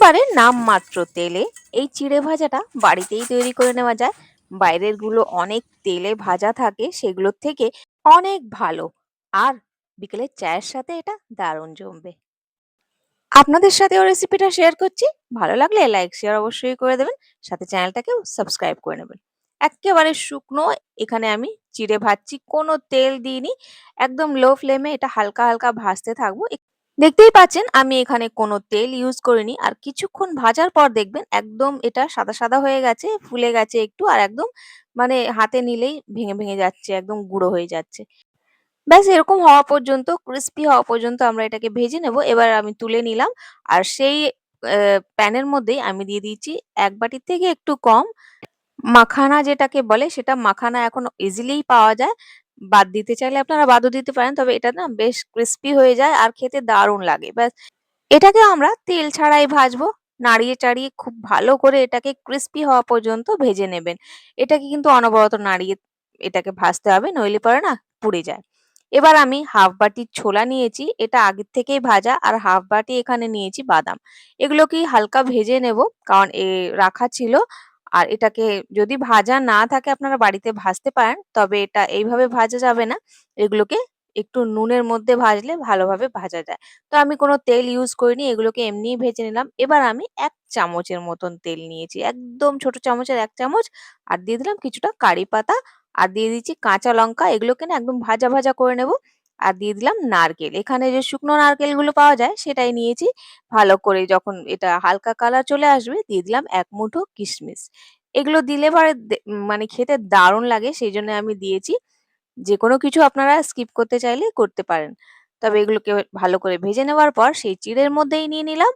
একেবারে নামমাত্র তেলে এই চিড়ে ভাজাটা বাড়িতেই তৈরি করে নেওয়া যায়। বাইরের গুলো অনেক তেলে ভাজা থাকে, সেগুলোর থেকে অনেক ভালো। আর বিকেলের চায়ের সাথে এটা দারুণ জমবে। আপনাদের সাথেও রেসিপিটা শেয়ার করছি। ভালো লাগলে লাইক শেয়ার অবশ্যই করে দেবেন, সাথে চ্যানেলটাকেও সাবস্ক্রাইব করে নেবেন। একেবারে শুকনো এখানে আমি চিড়ে ভাজছি, কোনো তেল দিইনি। একদম লো ফ্লেমে এটা হালকা হালকা ভাজতে থাকবো। দেখতেই পাচ্ছেন আমি এখানে কোনো তেল ইউজ করিনি। আর কিছুক্ষণ ভাজার পর দেখবেন একদম এটা সাদা সাদা হয়ে গেছে, ফুলে গেছে একটু, আর একদম মানে হাতে নিলেই ভেঙে ভেঙে যাচ্ছে, একদম গুঁড়ো হয়ে যাচ্ছে। ব্যাস এরকম হওয়া পর্যন্ত, ক্রিস্পি হওয়া পর্যন্ত আমরা এটাকে ভেজে নেব। এবার আমি তুলে নিলাম। আর সেই প্যানের মধ্যেই আমি দিয়ে দিয়েছি ১ বাটির থেকে একটু কম মাখানা, যেটাকে বলে সেটা মাখানা এখন ইজিলিই পাওয়া যায়। বাদ দিতে চাইলে আপনারা বাদও দিতে পারেন। তবে এটা না বেশ ক্রিস্পি হয়ে যায় আর খেতে দারুণ লাগে। ব্যাস এটাকে আমরা তেল ছাড়াই ভাজবো। নাড়িয়ে চাড়িয়ে খুব ভালো করে এটাকে ক্রিস্পি হওয়া পর্যন্ত ভেজে নেবেন। এটাকে কিন্তু অনবরত নাড়িয়ে এটাকে ভাজতে হবে, নইলে পরে না পুড়ে যায়। এবার আমি হাফ বাটি ছোলা নিয়েছি, এটা আগের থেকেই ভাজা, আর হাফ বাটি এখানে নিয়েছি বাদাম। এগুলোকেই হালকা ভেজে নেব, কারণ রাখা ছিল। আর এটাকে যদি ভাজা না থাকে আপনারা বাড়িতে ভাজতে পারেন, তবে এটা এইভাবে ভাজা যাবে না। এগুলোকে একটু নুনের মধ্যে ভাজলে ভালোভাবে ভাজা যায়। তো আমি কোনো তেল ইউজ করিনি, এগুলোকে এমনিই ভেজে নিলাম। এবার আমি ১ চামচের মতন তেল নিয়েছি, একদম ছোট চামচের ১ চামচ। আর দিয়ে দিলাম কিছুটা কারি পাতা, আর দিয়ে দিচ্ছি কাঁচা লঙ্কা। এগুলোকে না একদম ভাজা ভাজা করে নেব। আর দিয়ে দিলাম নারকেল। এখানে যে শুকনো নারকেলগুলো পাওয়া যায় সেটাই নিয়েছি। ভালো করে যখন এটা হালকা কালার চলে আসবে দিয়ে দিলাম ১ মুঠো কিশমিশ। এগুলো দিলে পরে মানে খেতে দারুণ লাগে, সেইজন্য আমি দিয়েছি। যেকোনো কিছু আপনারা স্কিপ করতে চাইলে করতে পারেন। তবে এগুলোকে ভালো করে ভেজে নেওয়ার পর সেই চিড়ের মধ্যেই নিয়ে নিলাম।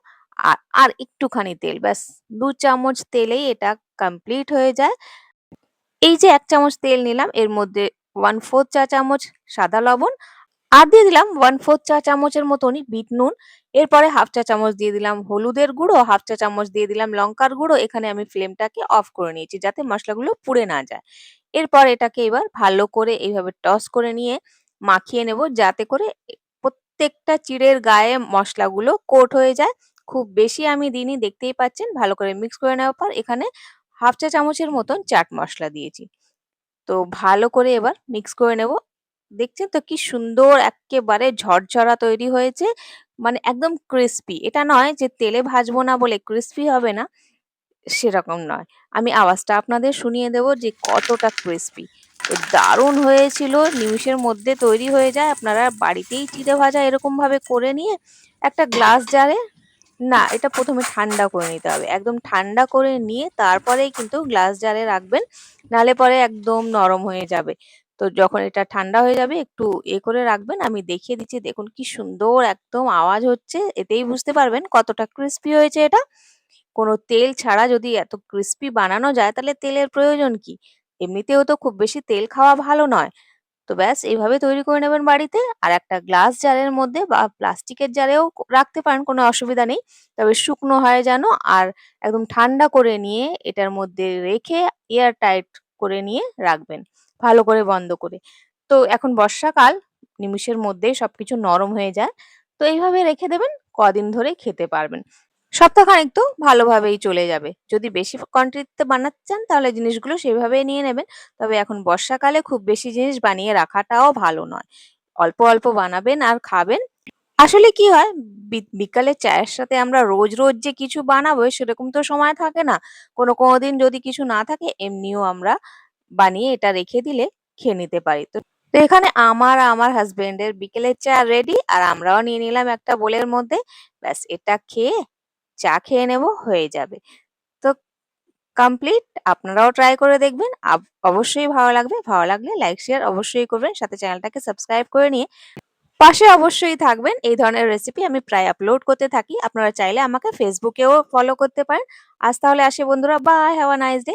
আর একটুখানি তেল, ব্যাস ২ চামচ তেলেই এটা কমপ্লিট হয়ে যায়। এই যে ১ চামচ তেল নিলাম, এর মধ্যে 1/4 চা চামচ সাদা লবণ, আর দিয়ে দিলাম 1/4 চা চামচের মতনই বিট নুন। এরপরে হাফ চা চামচ দিয়ে দিলাম হলুদের গুঁড়ো, হাফ চা চামচ দিয়ে দিলাম লঙ্কার গুঁড়ো। এখানে আমি ফ্লেমটাকে অফ করে নিয়েছি যাতে মসলাগুলো পুড়ে না যায়। এরপর এটাকে এবার ভালো করে এইভাবে টস করে নিয়ে মাখিয়ে নেব, যাতে করে প্রত্যেকটা চিড়ের গায়ে মসলাগুলো কোট হয়ে যায়। খুব বেশি আমি দিইনি, দেখতেই পাচ্ছেন। ভালো করে মিক্স করে নেওয়ার পর এখানে হাফ চা চামচের মতন চাট মসলা দিয়েছি। তো ভালো করে এবার মিক্স করে নেব। দেখছেন তো কি সুন্দর এক্কেবারে ঝরঝরা তৈরি হয়েছে। মানে একদম ক্রিসপি। এটা নয় যে তেলে ভাজবো না বলে ক্রিসপি হবে না, সেরকম নয়। আমি আওয়াজটা আপনাদের শুনিয়ে দেব যে কতটা ক্রিসপি। তো দারুণ হয়েছিল, নিমিষের মধ্যে তৈরি হয়ে যায়। আপনারা বাড়িতেই চিড়ে ভাজা এরকমভাবে করে নিয়ে একটা গ্লাস জারে, না এটা ১ম এ ঠান্ডা করে নিতে হবে। একদম ঠান্ডা করে নিয়ে তারপরেই কিন্তু গ্লাস জারে রাখবেন। নাহলে পরে একদম নরম হয়ে যাবে। তো যখন এটা ঠান্ডা হয়ে যাবে একটু করে রাখবেন। আমি দেখিয়ে দিচ্ছি, দেখুন কি সুন্দর একদম আওয়াজ হচ্ছে। এতেই বুঝতে পারবেন কতটা ক্রিসপি হয়েছে এটা। কোনো তেল ছাড়া যদি এত ক্রিসপি বানানো যায় তাহলে তেলের প্রয়োজন কি? এমনিতেও তো খুব বেশি তেল খাওয়া ভালো নয়। তো ব্যাস এইভাবে তৈরি করে নেবেন বাড়িতে। আর একটা গ্লাস জারের মধ্যে বা প্লাস্টিকের জারেও রাখতে পারেন, কোনো অসুবিধা নেই। তবে শুকনো হয় যেন, আর একদম ঠান্ডা করে নিয়ে এটার মধ্যে রেখে এয়ার টাইট করে নিয়ে রাখবেন, ভালো করে বন্ধ করে। তো এখন বর্ষাকাল, নিমিষের মধ্যেই সবকিছু নরম হয়ে যায়। তো এইভাবে রেখে দেবেন, কদিন ধরে খেতে পারবেন। সপ্তাহখানেক তো ভালোভাবেই চলে যাবে। যদি বেশি কোয়ান্টিটিতে বানাতে চান তাহলে জিনিসগুলো সেভাবেই নিয়ে নেবেন। তবে এখন বর্ষাকালে খুব বেশি জিনিস বানিয়ে রাখাটাও ভালো নয়। অল্প অল্প বানাবেন আর খাবেন। আসলে কি হয়, বিকালে চায়ের সাথে আমরা রোজ রোজ যে কিছু বানাবো সেরকম তো সময় থাকে না। কোনো দিন যদি কিছু না থাকে এমনিও আমরা বানিয়ে এটা রেখে দিলে খেয়ে নিতে পারি। তো এখানে আমার হাসবেন্ডের বিকেলের চা রেডি, আর আমরাও নিয়ে নিলাম একটা বোলের মধ্যে। ব্যাস এটা খেয়ে চা খেয়ে নেব, হয়ে যাবে। তো কমপ্লিট। আপনারাও ট্রাই করে দেখবেন। অবশ্যই ভালো লাগবে। ভালো লাগলে লাইক শেয়ার অবশ্যই করবেন। সাথে চ্যানেলটাকে সাবস্ক্রাইব করে নিয়ে পাশে অবশ্যই থাকবেন। এই ধরনের রেসিপি আমি প্রায় আপলোড করতে থাকি। আপনারা চাইলে আমাকে ফেসবুকেও ফলো করতে পারেন। আজ তাহলে আসি বন্ধুরা। Bye, have a nice day.